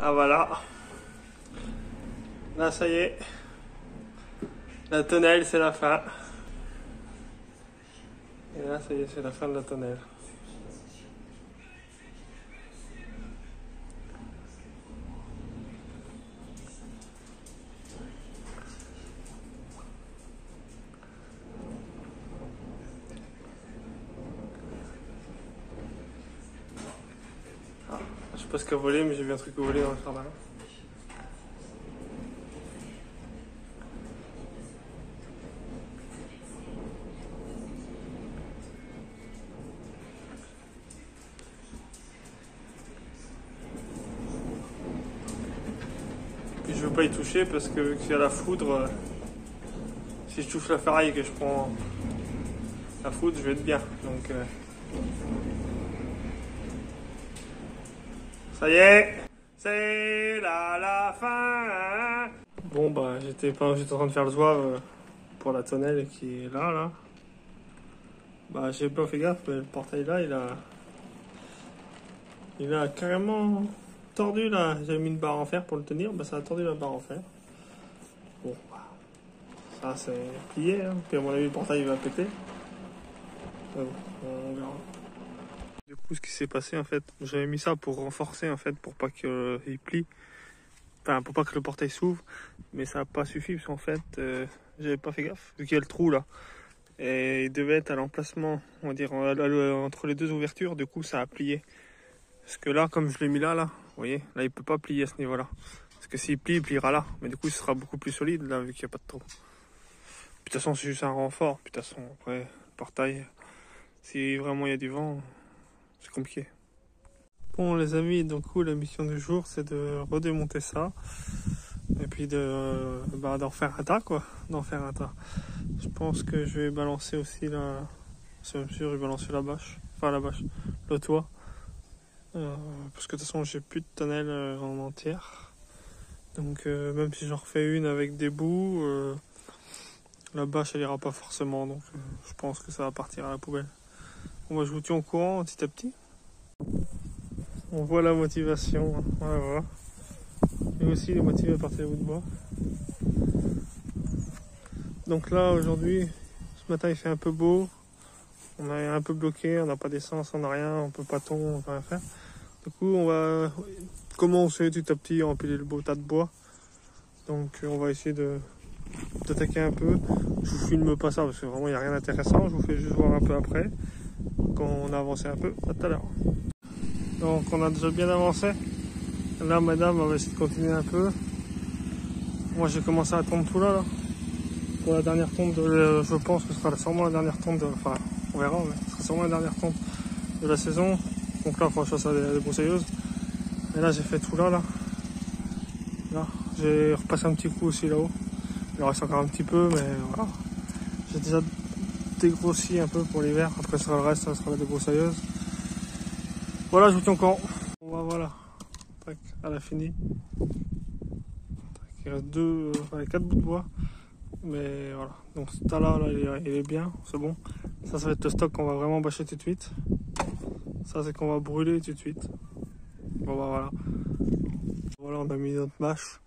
Ah voilà. Là ça y est. La tonnelle c'est la fin. Et là ça y est, c'est la fin de la tonnelle. Ah, je sais pas ce qu'a volé, mais j'ai vu un truc voler dans le jardin. Puis je veux pas y toucher parce que vu qu'il y a la foudre, si je touche la ferraille et que je prends la foudre, je vais être bien. Donc ça y est, c'est la fin. Bon bah j'étais en train de faire le zouave pour la tonnelle qui est là. Bah j'ai pas fait gaffe, mais le portail là il a carrément tordu là. J'avais mis une barre en fer pour le tenir, bah ça a tordu la barre en fer. Bon bah, ça c'est plié, hein. Puis à mon avis le portail il va péter. Bon, on verra. Du coup ce qui s'est passé en fait, j'avais mis ça pour renforcer en fait, pour pas qu'il plie. Enfin pour pas que le portail s'ouvre, mais ça n'a pas suffi parce qu'en fait j'avais pas fait gaffe, vu qu'il y a le trou là. Et il devait être à l'emplacement, on va dire entre les deux ouvertures, du coup ça a plié. Parce que là, comme je l'ai mis là, vous voyez, là il peut pas plier à ce niveau-là. Parce que s'il plie, il pliera là. Mais du coup, ce sera beaucoup plus solide là, vu qu'il n'y a pas de trou. Puis de toute façon, c'est juste un renfort. Puis de toute façon, après, le portail, si vraiment il y a du vent, c'est compliqué. Bon les amis, donc la mission du jour, c'est de redémonter ça. Et puis d'en faire un tas, quoi. D'en faire un tas. Je pense que je vais balancer aussi là. C'est même sûr, je vais balancer la bâche. Enfin la bâche, le toit. Parce que de toute façon j'ai plus de tonnelle en entière, donc même si j'en refais une avec des bouts, la bâche elle ira pas forcément, donc je pense que ça va partir à la poubelle. Bon, moi je vous tiens au courant petit à petit. On voit la motivation, hein. Voilà. Lui aussi il est motivé à partir des bouts de bois. Donc là aujourd'hui, ce matin il fait un peu beau, on est un peu bloqué, on n'a pas d'essence, on n'a rien, on peut pas tomber, on peut rien faire. Du coup, on va commencer petit à petit à empiler le beau tas de bois. Donc, on va essayer d'attaquer un peu. Je vous filme pas ça parce que vraiment il n'y a rien d'intéressant. Je vous fais juste voir un peu après, quand on a avancé un peu. À tout à l'heure. Donc, on a déjà bien avancé. Là, madame, on va essayer de continuer un peu. Moi, j'ai commencé à tondre tout là. Pour la dernière tonde, je pense que ce sera sûrement la dernière tonde. Enfin, on verra, mais ce sera sûrement la dernière tonde de la saison. Donc là, franchement, ça des broussailleuses. Et là, j'ai fait tout là. Là, j'ai repassé un petit coup aussi là-haut. Il en reste encore un petit peu, mais voilà. J'ai déjà dégrossi un peu pour l'hiver. Après, ça, le reste, ça sera la débroussailleuse. Voilà, je vous tiens au courant. Bon, bah, voilà. Tac, elle a fini. Tac, il reste 4 bouts de bois. Mais voilà. Donc, ce tas-là, il est bien. C'est bon. Ça va être le stock qu'on va vraiment bâcher tout de suite. Ça, c'est qu'on va brûler tout de suite. Bon, bah voilà. Voilà, on a mis notre bâche.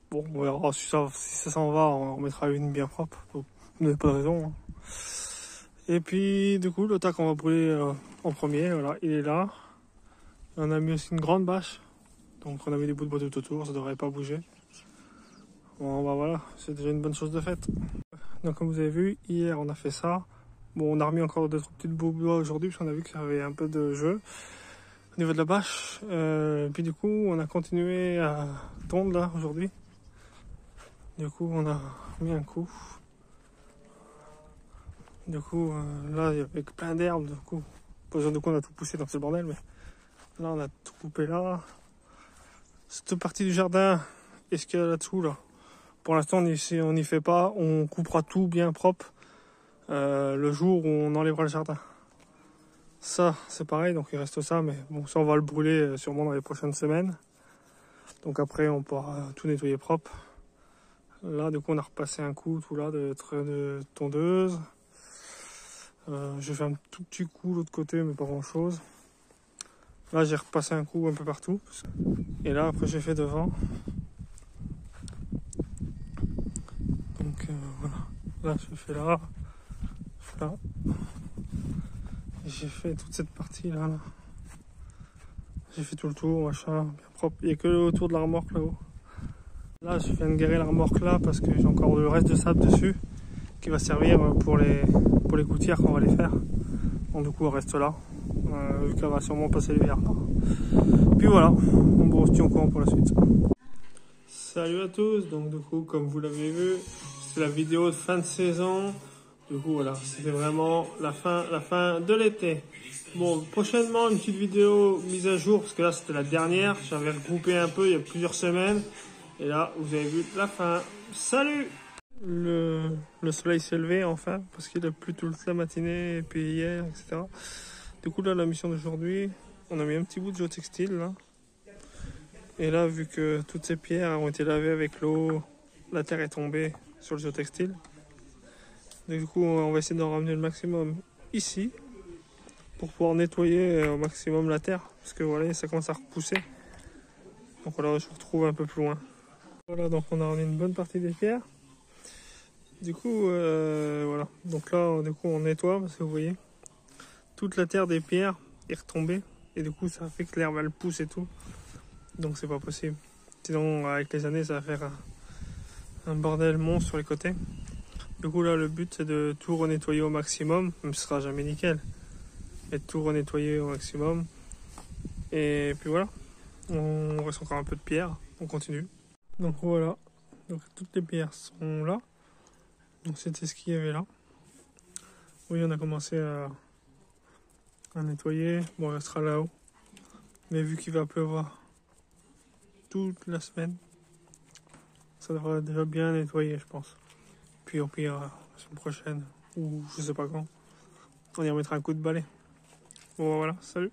Bon, on verra si ça s'en va, on en remettra une bien propre. Donc, vous n'avez pas de raison. Hein. Et puis, du coup, le tas qu'on va brûler en premier, voilà, il est là. On a mis aussi une grande bâche. Donc, on a mis des bouts de bois tout autour, ça devrait pas bouger. Bon, bah voilà, c'est déjà une bonne chose de faite. Donc, comme vous avez vu, hier, on a fait ça. Bon, on a remis encore 2-3 petites bouts de bois aujourd'hui, parce qu'on a vu qu'il y avait un peu de jeu au niveau de la bâche. Puis du coup, on a continué à tondre là aujourd'hui. Du coup, on a mis un coup. Du coup, là, il y avait plein d'herbes. Du coup, on a tout poussé dans ce bordel. Mais là, on a tout coupé là. Cette partie du jardin, est-ce qu'il y a là-dessous là? Pour l'instant, on n'y fait pas. On coupera tout bien propre le jour où on enlèvera le jardin. Ça, c'est pareil. Donc, il reste ça. Mais bon, ça, on va le brûler sûrement dans les prochaines semaines. Donc après, on pourra tout nettoyer propre. Là, du coup, on a repassé un coup tout là de tondeuse. J'ai fait un tout petit coup de l'autre côté, mais pas grand chose. Là, j'ai repassé un coup un peu partout. Et là, après, j'ai fait devant. Donc, voilà. Là, j'ai fait là. Là. J'ai fait toute cette partie-là. Là. J'ai fait tout le tour, machin, bien propre. Il n'y a que le tour de la remorque là-haut. Là, je viens de garer la remorque là parce que j'ai encore le reste de sable dessus qui va servir pour les gouttières qu'on va les faire. Donc, du coup, on reste là. Vu qu'elle va sûrement passer l'hiver là. Puis voilà, on se tient au courant pour la suite. Salut à tous, donc du coup, comme vous l'avez vu, c'est la vidéo de fin de saison. Du coup, voilà, c'était vraiment la fin de l'été. Bon, prochainement, une petite vidéo mise à jour, parce que là, c'était la dernière. J'avais regroupé un peu il y a plusieurs semaines. Et là, vous avez vu la fin. Salut! Le soleil s'est levé enfin, parce qu'il a plu toute la matinée, et puis hier, etc. Du coup, là, la mission d'aujourd'hui, on a mis un petit bout de géotextile, là. Et là, vu que toutes ces pierres ont été lavées avec l'eau, la terre est tombée sur le géotextile. Du coup, on va essayer d'en ramener le maximum ici pour pouvoir nettoyer au maximum la terre. Parce que voilà, ça commence à repousser. Donc voilà, je vous retrouve un peu plus loin. Voilà, donc on a ramené une bonne partie des pierres. Du coup, voilà. Donc là, du coup, on nettoie parce que vous voyez, toute la terre des pierres est retombée. Et du coup, ça fait que l'herbe, elle pousse et tout. Donc c'est pas possible. Sinon, avec les années, ça va faire un bordel monstre sur les côtés. Du coup, là, le but, c'est de tout renettoyer au maximum. Même si ce sera jamais nickel. Et de tout renettoyer au maximum. Et puis voilà. On reste encore un peu de pierre. On continue. Donc voilà. Donc toutes les pierres sont là. Donc c'était ce qu'il y avait là. Oui, on a commencé à nettoyer. Bon, on restera là-haut. Mais vu qu'il va pleuvoir toute la semaine, ça devrait déjà bien nettoyer, je pense. Puis au pire, la semaine prochaine, ou je sais pas quand, on y remettra un coup de balai. Bon voilà, salut!